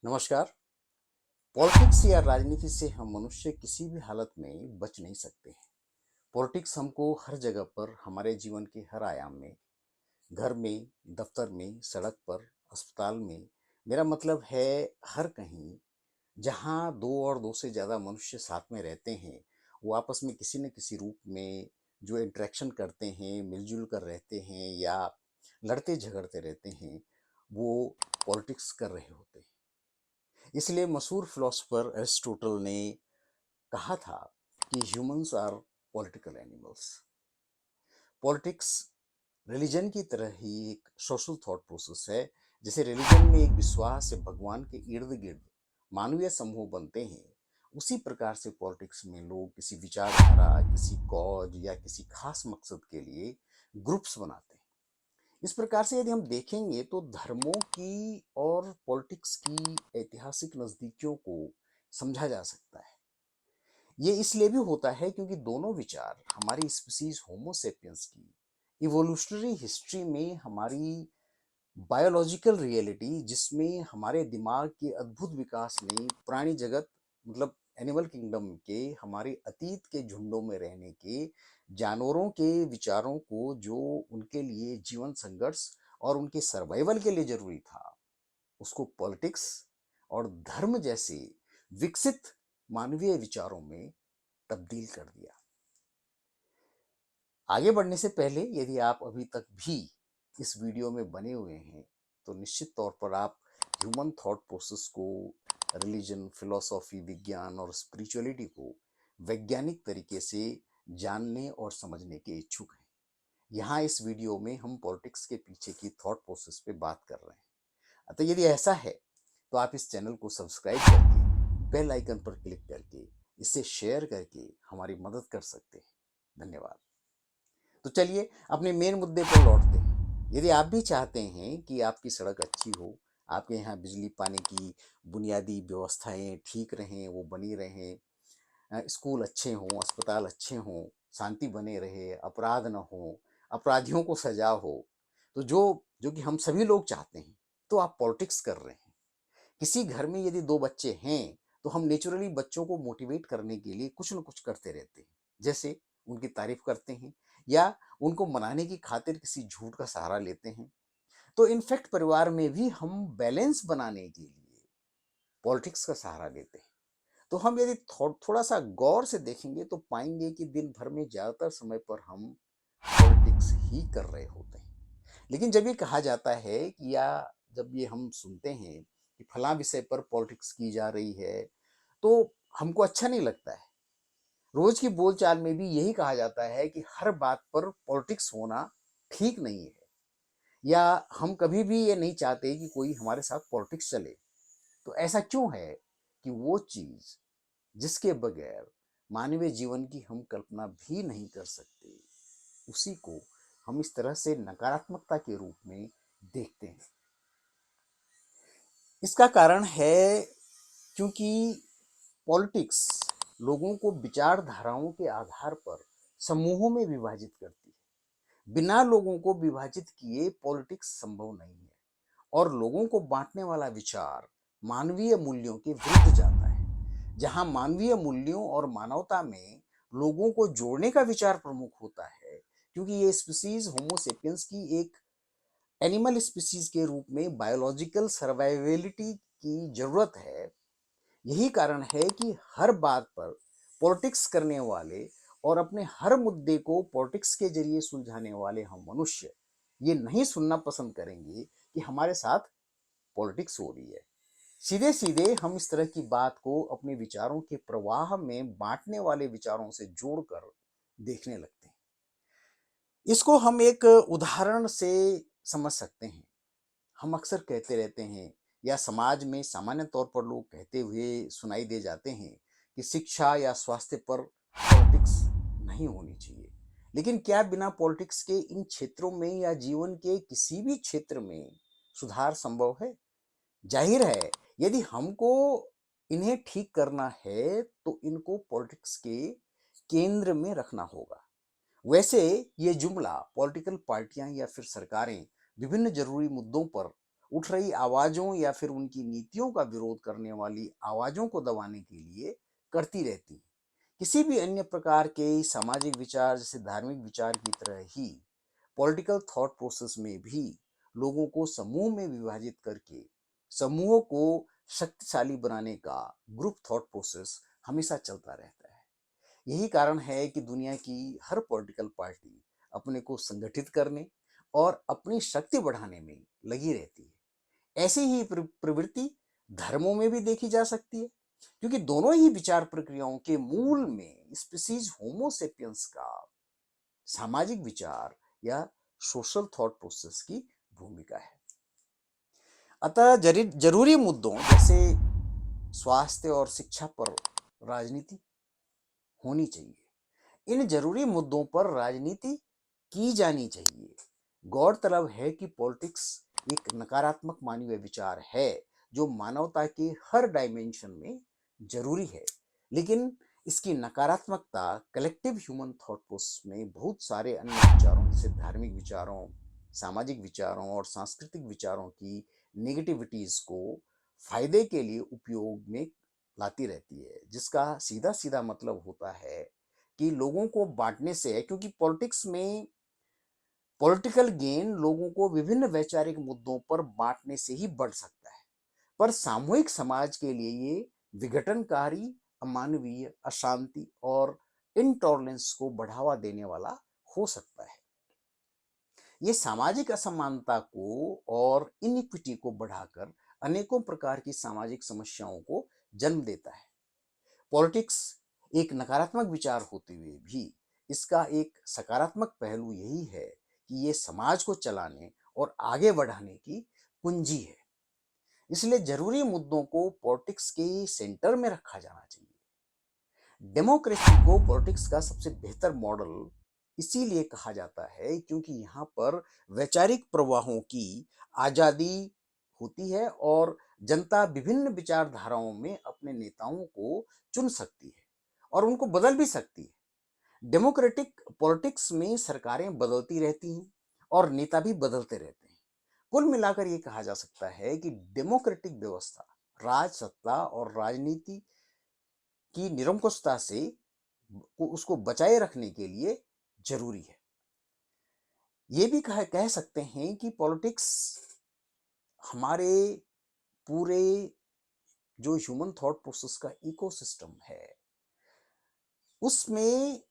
नमस्कार। पॉलिटिक्स या राजनीति से हम मनुष्य किसी भी हालत में बच नहीं सकते हैं। पॉलिटिक्स हमको हर जगह पर, हमारे जीवन के हर आयाम में, घर में, दफ्तर में, सड़क पर, अस्पताल में, मेरा मतलब है हर कहीं जहाँ दो और दो से ज़्यादा मनुष्य साथ में रहते हैं, वो आपस में किसी न किसी रूप में जो इंटरेक्शन करते हैं, मिलजुल कर रहते हैं या लड़ते झगड़ते रहते हैं, वो पॉलिटिक्स कर रहे होते हैं। इसलिए मशहूर फिलोसोफर एरिस्टोटल ने कहा था कि humans are political animals. Politics religion की तरह ही एक सोशल थॉट प्रोसेस है। जैसे रिलीजन में एक विश्वास या भगवान के इर्द गिर्द मानवीय समूह बनते हैं, उसी प्रकार से पॉलिटिक्स में लोग किसी विचारधारा, किसी कॉज या किसी खास मकसद के लिए ग्रुप्स बनाते हैं। इस प्रकार से यदि हम देखेंगे तो धर्मों की और पॉलिटिक्स की ऐतिहासिक नज़दीकियों को समझा जा सकता है। ये इसलिए भी होता है क्योंकि दोनों विचार हमारी स्पीसीज होमो सेपियंस की इवोल्यूशनरी हिस्ट्री में हमारी बायोलॉजिकल रियलिटी, जिसमें हमारे दिमाग के अद्भुत विकास ने प्राणी जगत, मतलब एनिमल किंगडम के हमारे अतीत के झुंडों में रहने के जानवरों के विचारों को, जो उनके लिए जीवन संघर्ष और उनके सर्वाइवल के लिए जरूरी था, उसको पॉलिटिक्स और धर्म जैसे विकसित मानवीय विचारों में तब्दील कर दिया। आगे बढ़ने से पहले यदि आप अभी तक भी इस वीडियो में बने हुए हैं, तो निश्चित तौर पर आप ह्यूमन थॉट प्रोसेस को, रिलीजन, फिलॉसफी, विज्ञान और स्पिरिचुअलिटी को वैज्ञानिक तरीके से जानने और समझने के इच्छुक हैं। यहाँ इस वीडियो में हम पॉलिटिक्स के पीछे की थॉट प्रोसेस पे बात कर रहे हैं। अतः यदि ऐसा है तो आप इस चैनल को सब्सक्राइब करके, बेल आइकन पर क्लिक करके, इसे शेयर करके हमारी मदद कर सकते हैं। धन्यवाद। तो चलिए अपने मेन मुद्दे पर लौटते हैं। यदि आप भी चाहते हैं कि आपकी सड़क अच्छी हो, आपके यहाँ बिजली पानी की बुनियादी व्यवस्थाएं ठीक रहें, वो बनी रहें, स्कूल अच्छे हों, अस्पताल अच्छे हों, शांति बने रहे, अपराध न हो, अपराधियों को सजा हो, तो जो जो कि हम सभी लोग चाहते हैं, तो आप पॉलिटिक्स कर रहे हैं। किसी घर में यदि दो बच्चे हैं तो हम नेचुरली बच्चों को मोटिवेट करने के लिए कुछ न कुछ करते रहते हैं। जैसे उनकी तारीफ करते हैं या उनको मनाने की खातिर किसी झूठ का सहारा लेते हैं। तो इनफैक्ट परिवार में भी हम बैलेंस बनाने के लिए पॉलिटिक्स का सहारा लेते हैं। तो हम यदि थोड़ा सा गौर से देखेंगे तो पाएंगे कि दिन भर में ज्यादातर समय पर हम पॉलिटिक्स ही कर रहे होते हैं। लेकिन जब ये कहा जाता है कि, या जब ये हम सुनते हैं कि फलां विषय पर पॉलिटिक्स की जा रही है, तो हमको अच्छा नहीं लगता है। रोज की बोलचाल में भी यही कहा जाता है कि हर बात पर पॉलिटिक्स होना ठीक नहीं है, या हम कभी भी ये नहीं चाहते कि कोई हमारे साथ पॉलिटिक्स चले। तो ऐसा क्यों है कि वो चीज जिसके बगैर मानवीय जीवन की हम कल्पना भी नहीं कर सकते, उसी को हम इस तरह से नकारात्मकता के रूप में देखते हैं। इसका कारण है क्योंकि पॉलिटिक्स लोगों को विचारधाराओं के आधार पर समूहों में विभाजित करती है। बिना लोगों को विभाजित किए पॉलिटिक्स संभव नहीं है। और लोगों को बांटने वाला विचार मानवीय मूल्यों के विरुद्ध जाता है। जहां मानवीय मूल्यों और मानवता में लोगों को जोड़ने का विचार प्रमुख होता है, क्योंकि ये स्पीसीज होमोसेपियंस की एक एनिमल स्पीसीज के रूप में बायोलॉजिकल सर्वाइवेलिटी की जरूरत है। यही कारण है कि हर बात पर पॉलिटिक्स करने वाले और अपने हर मुद्दे को पॉलिटिक्स के जरिए सुलझाने वाले हम मनुष्य ये नहीं सुनना पसंद करेंगे कि हमारे साथ पॉलिटिक्स हो रही है। सीधे सीधे हम इस तरह की बात को अपने विचारों के प्रवाह में बांटने वाले विचारों से जोड़कर देखने लगते हैं। इसको हम एक उदाहरण से समझ सकते हैं। हम अक्सर कहते रहते हैं, या समाज में सामान्य तौर पर लोग कहते हुए सुनाई दे जाते हैं कि शिक्षा या स्वास्थ्य पर पॉलिटिक्स नहीं होनी चाहिए। लेकिन क्या बिना पॉलिटिक्स के इन क्षेत्रों में या जीवन के किसी भी क्षेत्र में सुधार संभव है? जाहिर है, यदि हमको इन्हें ठीक करना है तो इनको पॉलिटिक्स के केंद्र में रखना होगा। वैसे ये जुमला पॉलिटिकल पार्टियां या फिर सरकारें विभिन्न जरूरी मुद्दों पर उठ रही आवाज़ों या फिर उनकी नीतियों का विरोध करने वाली आवाज़ों को दबाने के लिए करती रहती हैं। किसी भी अन्य प्रकार के सामाजिक विचार जैसे धार्मिक विचार की तरह ही पॉलिटिकल थॉट प्रोसेस में भी लोगों को समूह में विभाजित करके समूहों को शक्तिशाली बनाने का ग्रुप थॉट प्रोसेस हमेशा चलता रहता है। यही कारण है कि दुनिया की हर पॉलिटिकल पार्टी अपने को संगठित करने और अपनी शक्ति बढ़ाने में लगी रहती है। ऐसी ही प्रवृत्ति धर्मों में भी देखी जा सकती है, क्योंकि दोनों ही विचार प्रक्रियाओं के मूल में स्पीसीज होमो सेपियंस का सामाजिक विचार या सोशल थॉट प्रोसेस की भूमिका है। अतः जरूरी मुद्दों जैसे स्वास्थ्य और शिक्षा पर राजनीति होनी चाहिए। इन जरूरी मुद्दों पर राजनीति की जानी चाहिए। गौरतलब है कि पॉलिटिक्स एक नकारात्मक मानवीय विचार है जो मानवता के हर डायमेंशन में जरूरी है, लेकिन इसकी नकारात्मकता कलेक्टिव ह्यूमन थॉट प्रोसेस में बहुत सारे अन्य विचारों जैसे धार्मिक विचारों, सामाजिक विचारों और सांस्कृतिक विचारों की नेगेटिविटीज को फायदे के लिए उपयोग में लाती रहती है, जिसका सीधा सीधा मतलब होता है कि लोगों को बांटने से है, क्योंकि पॉलिटिक्स में पॉलिटिकल गेन लोगों को विभिन्न वैचारिक मुद्दों पर बांटने से ही बढ़ सकता है, पर सामूहिक समाज के लिए ये विघटनकारी, अमानवीय, अशांति और इंटॉलरेंस को बढ़ावा देने वाला हो सकता है। ये सामाजिक असमानता को और इनइक्विटी को बढ़ाकर अनेकों प्रकार की सामाजिक समस्याओं को जन्म देता है। पॉलिटिक्स एक नकारात्मक विचार होते हुए भी इसका एक सकारात्मक पहलू यही है कि ये समाज को चलाने और आगे बढ़ाने की कुंजी है। इसलिए जरूरी मुद्दों को पॉलिटिक्स के सेंटर में रखा जाना चाहिए। डेमोक्रेसी को पॉलिटिक्स का सबसे बेहतर मॉडल इसीलिए कहा जाता है क्योंकि यहाँ पर वैचारिक प्रवाहों की आजादी होती है और जनता विभिन्न विचारधाराओं में अपने नेताओं को चुन सकती है और उनको बदल भी सकती है। डेमोक्रेटिक पॉलिटिक्स में सरकारें बदलती रहती हैं और नेता भी बदलते रहते हैं। कुल मिलाकर ये कहा जा सकता है कि डेमोक्रेटिक व्यवस्था राज सत्ता और राजनीति की निरंकुशता से उसको बचाए रखने के लिए जरूरी है। ये भी कह सकते हैं कि पॉलिटिक्स हमारे पूरे जो ह्यूमन थॉट प्रोसेस का इकोसिस्टम है उसमें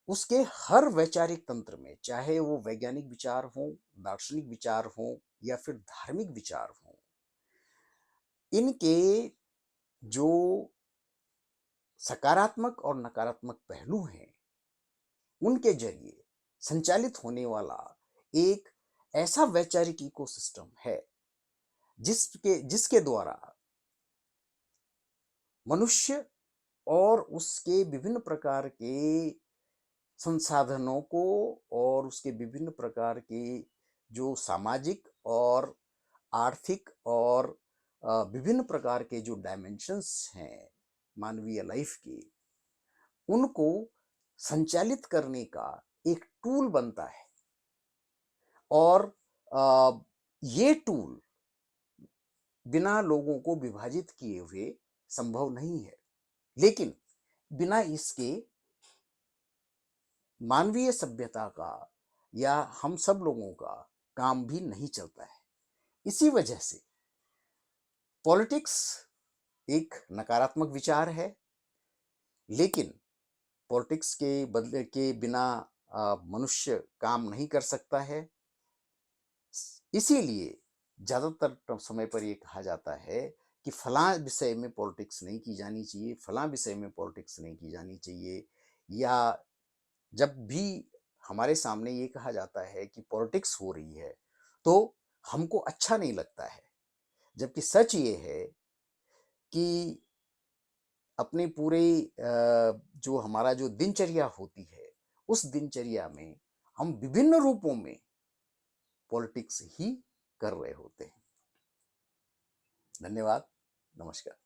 उसके हर वैचारिक तंत्र में, चाहे वो वैज्ञानिक विचार हो, दार्शनिक विचार हो या फिर धार्मिक विचार हो, इनके जो सकारात्मक और नकारात्मक पहलू हैं उनके जरिए संचालित होने वाला एक ऐसा वैचारिक इकोसिस्टम है जिसके द्वारा मनुष्य और उसके विभिन्न प्रकार के संसाधनों को और उसके विभिन्न प्रकार के जो सामाजिक और आर्थिक और विभिन्न प्रकार के जो डायमेंशंस हैं मानवीय लाइफ के, उनको संचालित करने का एक टूल बनता है। और ये टूल बिना लोगों को विभाजित किए हुए संभव नहीं है, लेकिन बिना इसके मानवीय सभ्यता का या हम सब लोगों का काम भी नहीं चलता है। इसी वजह से पॉलिटिक्स एक नकारात्मक विचार है, लेकिन पॉलिटिक्स के बदले के बिना मनुष्य काम नहीं कर सकता है। इसीलिए ज़्यादातर समय पर ये कहा जाता है कि फलां विषय में पॉलिटिक्स नहीं की जानी चाहिए, फलां विषय में पॉलिटिक्स नहीं की जानी चाहिए। या जब भी हमारे सामने ये कहा जाता है कि पॉलिटिक्स हो रही है तो हमको अच्छा नहीं लगता है, जबकि सच ये है कि अपने पूरे जो हमारा जो दिनचर्या होती है उस दिनचर्या में हम विभिन्न रूपों में पॉलिटिक्स ही कर रहे होते हैं। धन्यवाद। नमस्कार।